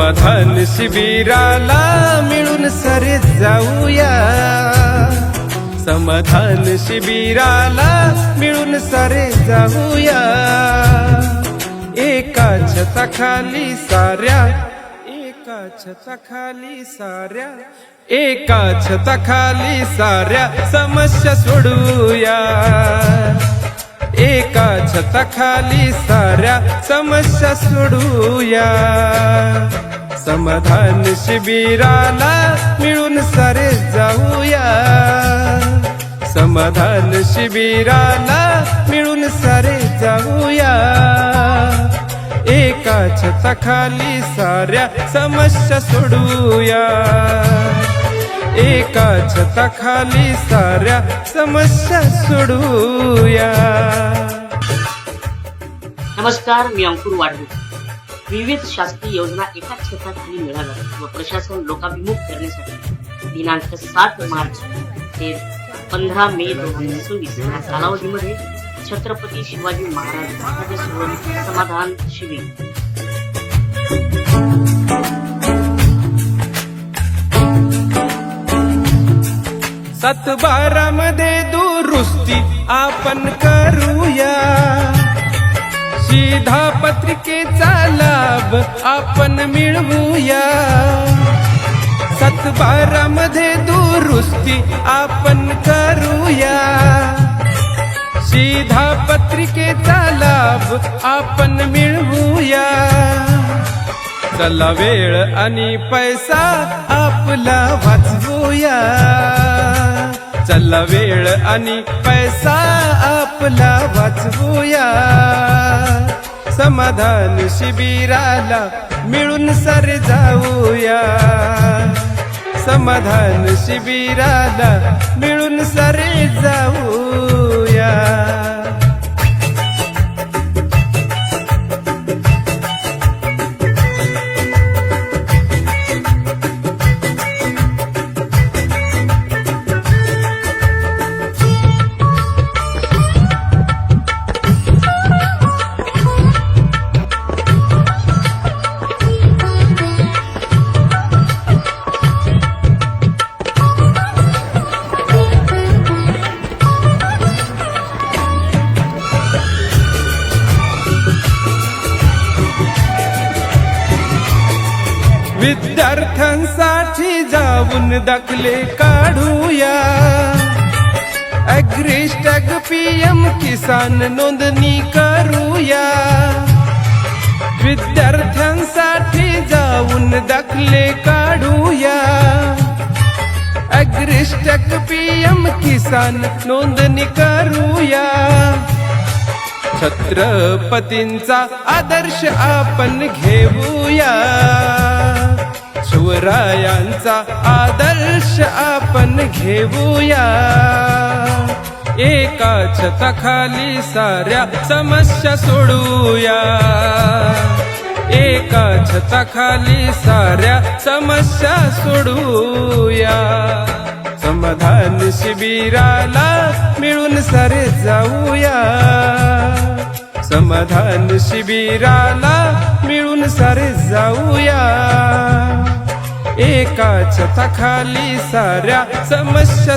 समाधान शिबिराला मिळून सारे जाऊया, समाधान शिबिराला मिळून सारे जाऊया। एका छताखाली साऱ्या, एका छताखाली साऱ्या, एका छताखाली साऱ्या समस्या सोडूया, एका छताखाली साऱ्या समस्या सोडूया। समाधान शिबिराला मिळून सारे जाऊया, समाधान शिबिराला मिळून सारे जाऊया। एका छताखाली साऱ्या समस्या सोडूया, एका छताखाली साऱ्या समस्या सोडूया। नमस्कार, मी अंकुर वाढवे। विविध शासकीय योजना एका छताखाली मिळाव्यात व प्रशासन लोकाभिमुख करण्यासाठी दिनांक 7 मार्च ते 15 मे 2026 या कालावधीमध्ये छत्रपती शिवाजी महाराज महाराज समाधान शिबिर सातबारामध्ये दुरुस्ती आपण करूया, शिधापत्रिकेचा लाभ आपण मिळवूया। सातबारामध्ये दुरुस्ती आपण करूया, शिधापत्रिकेचा लाभ आपण मिळवूया। चला वेळ आणि पैसा आपला वाचवूया, चला वेळ आणि पैसा आपला वाचवूया। समाधान शिबिराला मिळून सारे जाऊया, समाधान शिबिराला मिळून सारे जाऊया। विद्यार्थ्यांसाठी जाऊन दाखले काढूया, ॲग्रीस्टॅग PM किसान नोंदणी करूया। विद्यार्थ्यांसाठी जाऊन दाखले काढूया, ॲग्रीस्टॅग PM किसान नोंदणी करूया। छत्रपतींचा आदर्श आपण घेऊया, शिवरायांचा आदर्श आपण घेऊया। एका छताखाली साऱ्या समस्या सोडूया, एका छताखाली साऱ्या समस्या सोडूया। समाधान शिबिराला मिळून सारे जाऊया, समाधान शिबिराला मिळून सारे जाऊया। एका छताखाली साऱ्या समस्या